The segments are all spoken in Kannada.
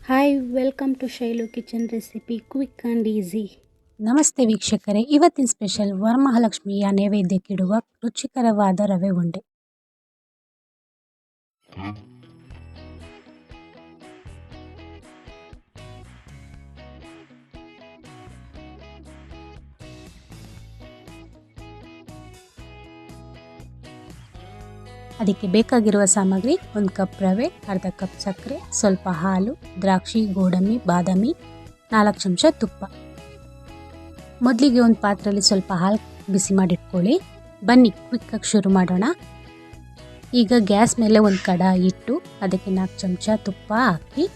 Hi, welcome to Shailu kitchen recipe quick and easy. Namaste ವೀಕ್ಷಕರೇ, ಇವತ್ತಿನ ಸ್ಪೆಷಲ್ ವರಮಹಾಲಕ್ಷ್ಮಿಯ ನೈವೇದ್ಯಕ್ಕಿಡುವ ರುಚಿಕರವಾದ ರವೆ ಉಂಡೆ. ಅದಕ್ಕೆ ಬೇಕಾಗಿರುವ ಸಾಮಗ್ರಿ: 1 ಕಪ್ ರವೆ, ಅರ್ಧ ಕಪ್ ಸಕ್ಕರೆ, ಸ್ವಲ್ಪ ಹಾಲು, ದ್ರಾಕ್ಷಿ, ಗೋಡಂಬಿ, ಬಾದಾಮಿ, 4 ಚಮಚ ತುಪ್ಪ. ಮೊದಲಿಗೆ ಒಂದು ಪಾತ್ರೆಯಲ್ಲಿ ಸ್ವಲ್ಪ ಹಾಲು ಬಿಸಿ ಮಾಡಿಟ್ಕೊಳ್ಳಿ. ಬನ್ನಿ ಕ್ವಿಕ್ಕಾಗಿ ಶುರು ಮಾಡೋಣ. ಈಗ ಗ್ಯಾಸ್ ಮೇಲೆ ಒಂದು ಕಡಾಯಿ ಇಟ್ಟು ಅದಕ್ಕೆ 4 ಚಮಚ ತುಪ್ಪ ಹಾಕಿ,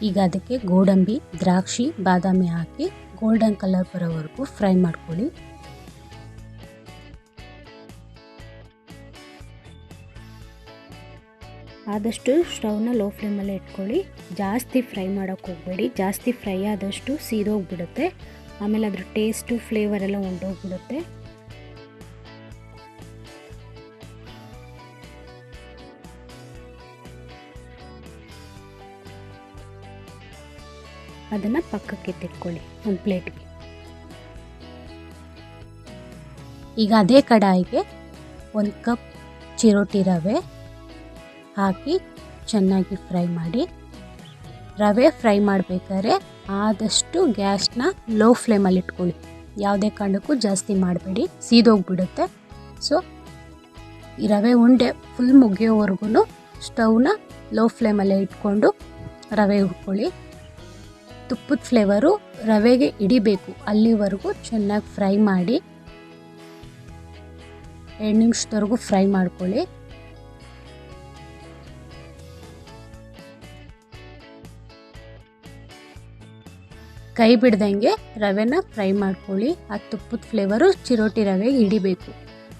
ಈಗ ಅದಕ್ಕೆ ಗೋಡಂಬಿ, ದ್ರಾಕ್ಷಿ, ಬಾದಾಮಿ ಹಾಕಿ ಗೋಲ್ಡನ್ ಕಲರ್ ಬರೋವರೆಗೂ ಫ್ರೈ ಮಾಡ್ಕೊಳ್ಳಿ. ಆದಷ್ಟು ಸ್ಟವ್ನ ಲೋ ಫ್ಲೇಮಲ್ಲೇ ಇಟ್ಕೊಳ್ಳಿ. ಜಾಸ್ತಿ ಫ್ರೈ ಮಾಡೋಕ್ಕೆ ಹೋಗಬೇಡಿ. ಜಾಸ್ತಿ ಫ್ರೈ ಆದಷ್ಟು ಸೀದೋಗ್ಬಿಡುತ್ತೆ, ಆಮೇಲೆ ಅದ್ರ ಟೇಸ್ಟು ಫ್ಲೇವರ್ ಎಲ್ಲ ಹೊಂಟೋಗ್ಬಿಡುತ್ತೆ. ಅದನ್ನು ಪಕ್ಕಕ್ಕೆ ಎತ್ತಿಟ್ಕೊಳ್ಳಿ ಒಂದು ಪ್ಲೇಟ್ಗೆ. ಈಗ ಅದೇ ಕಡಾಯಿಗೆ 1 ಕಪ್ ಚಿರೋಟಿ ರವೆ ಹಾಕಿ ಚೆನ್ನಾಗಿ ಫ್ರೈ ಮಾಡಿ. ರವೆ ಫ್ರೈ ಮಾಡಬೇಕಾದ್ರೆ ಆದಷ್ಟು ಗ್ಯಾಸ್ನ ಲೋ ಫ್ಲೇಮಲ್ಲಿ ಇಟ್ಕೊಳ್ಳಿ. ಯಾವುದೇ ಕಾರಣಕ್ಕೂ ಜಾಸ್ತಿ ಮಾಡಬೇಡಿ, ಸೀದೋಗ್ಬಿಡುತ್ತೆ. ಸೊ ಈ ರವೆ ಉಂಡೆ ಫುಲ್ ಮುಗಿಯೋವರೆಗೂ ಸ್ಟವ್ನ ಲೋ ಫ್ಲೇಮಲ್ಲೇ ಇಟ್ಕೊಂಡು ರವೆ ಹುರ್ಕೊಳ್ಳಿ. ತುಪ್ಪದ ಫ್ಲೇವರು ರವೆಗೆ ಹಿಡಿಬೇಕು, ಅಲ್ಲಿವರೆಗೂ ಚೆನ್ನಾಗಿ ಫ್ರೈ ಮಾಡಿ. 2 ನಿಮಿಷದವರೆಗೂ ಫ್ರೈ ಮಾಡ್ಕೊಳ್ಳಿ. ಕೈ ಬಿಡ್ದಂಗೆ ರವೆನ ಫ್ರೈ ಮಾಡ್ಕೊಳ್ಳಿ. ಆ ತುಪ್ಪದ ಫ್ಲೇವರು ಚಿರೋಟಿ ರವೆಗೆ ಹಿಡಿಬೇಕು.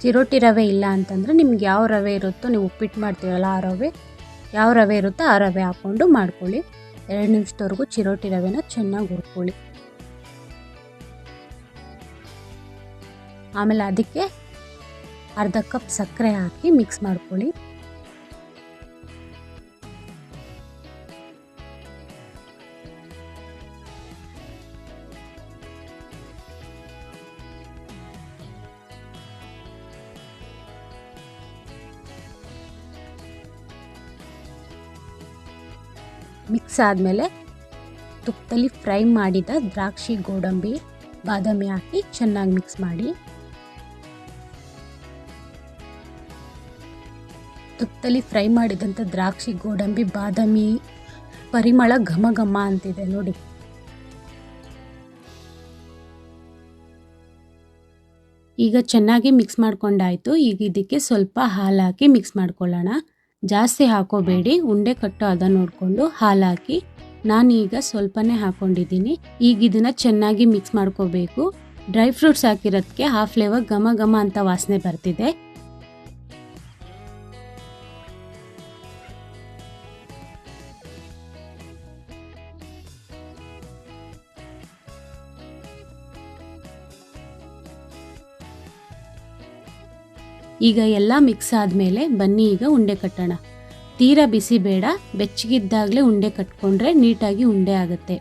ಚಿರೋಟಿ ರವೆ ಇಲ್ಲ ಅಂತಂದರೆ ನಿಮ್ಗೆ ಯಾವ ರವೆ ಇರುತ್ತೋ, ನೀವು ಉಪ್ಪಿಟ್ಟು ಮಾಡ್ತೀರಲ್ಲ ಆ ರವೆ, ಯಾವ ರವೆ ಇರುತ್ತೋ ಆ ರವೆ ಹಾಕ್ಕೊಂಡು ಮಾಡ್ಕೊಳ್ಳಿ. 2 ನಿಮಿಷದವರೆಗೂ ಚಿರೋಟಿ ರವೆನ ಚೆನ್ನಾಗಿ ಹುರ್ಕೊಳ್ಳಿ. ಆಮೇಲೆ ಅದಕ್ಕೆ ಅರ್ಧ ಕಪ್ ಸಕ್ಕರೆ ಹಾಕಿ ಮಿಕ್ಸ್ ಮಾಡ್ಕೊಳ್ಳಿ. ಮಿಕ್ಸ್ ಆದಮೇಲೆ ತುಪ್ಪದಲ್ಲಿ ಫ್ರೈ ಮಾಡಿದ ದ್ರಾಕ್ಷಿ, ಗೋಡಂಬಿ, ಬಾದಾಮಿ ಹಾಕಿ ಚೆನ್ನಾಗಿ ಮಿಕ್ಸ್ ಮಾಡಿ. ತುಪ್ಪದಲ್ಲಿ ಫ್ರೈ ಮಾಡಿದಂಥ ದ್ರಾಕ್ಷಿ, ಗೋಡಂಬಿ, ಬಾದಾಮಿ ಪರಿಮಳ ಘಮ ಘಮ ಅಂತಿದೆ ನೋಡಿ. ಈಗ ಚೆನ್ನಾಗಿ ಮಿಕ್ಸ್ ಮಾಡ್ಕೊಂಡಾಯಿತು. ಈಗ ಇದಕ್ಕೆ ಸ್ವಲ್ಪ ಹಾಲು ಹಾಕಿ ಮಿಕ್ಸ್ ಮಾಡ್ಕೊಳ್ಳೋಣ. ಜಾಸ್ತಿ ಹಾಕೋಬೇಡಿ, ಉಂಡೆ ಕಟ್ಟೋ ಅದ ನೋಡಿಕೊಂಡು ಹಾಲು ಹಾಕಿ. ನಾನೀಗ ಸ್ವಲ್ಪನೇ ಹಾಕ್ಕೊಂಡಿದ್ದೀನಿ. ಈಗ ಇದನ್ನು ಚೆನ್ನಾಗಿ ಮಿಕ್ಸ್ ಮಾಡ್ಕೋಬೇಕು. ಡ್ರೈ ಫ್ರೂಟ್ಸ್ ಹಾಕಿರೋದಕ್ಕೆ ಆ ಫ್ಲೇವರ್ ಘಮ ಘಮ ಅಂತ ವಾಸನೆ ಬರ್ತಿದೆ. ಈಗ ಎಲ್ಲ ಮಿಕ್ಸ್ ಆದಮೇಲೆ ಬನ್ನಿ ಈಗ ಉಂಡೆ ಕಟ್ಟೋಣ. ತೀರಾ ಬಿಸಿ ಬೇಡ, ಬೆಚ್ಚಗಿದ್ದಾಗಲೇ ಉಂಡೆ ಕಟ್ಕೊಂಡ್ರೆ ನೀಟಾಗಿ ಉಂಡೆ ಆಗುತ್ತೆ.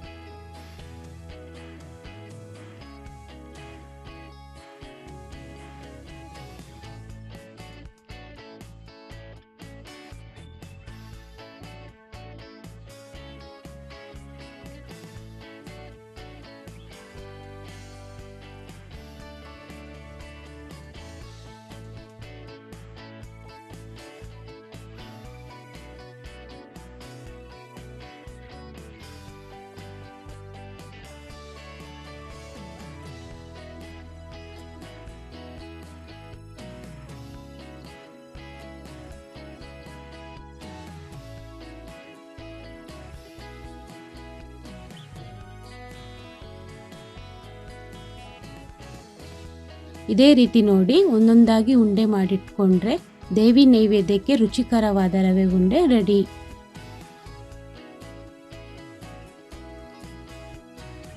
ಇದೇ ರೀತಿ ನೋಡಿ ಒಂದೊಂದಾಗಿ ಉಂಡೆ ಮಾಡಿಟ್ಕೊಂಡ್ರೆ ದೇವಿ ನೈವೇದ್ಯಕ್ಕೆ ರುಚಿಕರವಾದ ರವೆ ಉಂಡೆ ರೆಡಿ.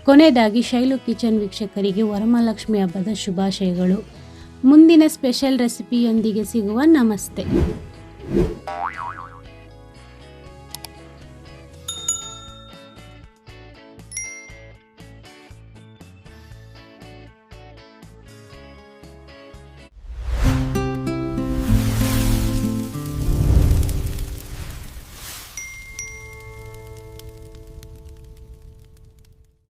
ಕೊನೆಯದಾಗಿ ಶೈಲು ಕಿಚನ್ ವೀಕ್ಷಕರಿಗೆ ವರಮಹಾಲಕ್ಷ್ಮಿ ಹಬ್ಬದ ಶುಭಾಶಯಗಳು. ಮುಂದಿನ ಸ್ಪೆಷಲ್ ರೆಸಿಪಿಯೊಂದಿಗೆ ಸಿಗುವ. ನಮಸ್ತೆ.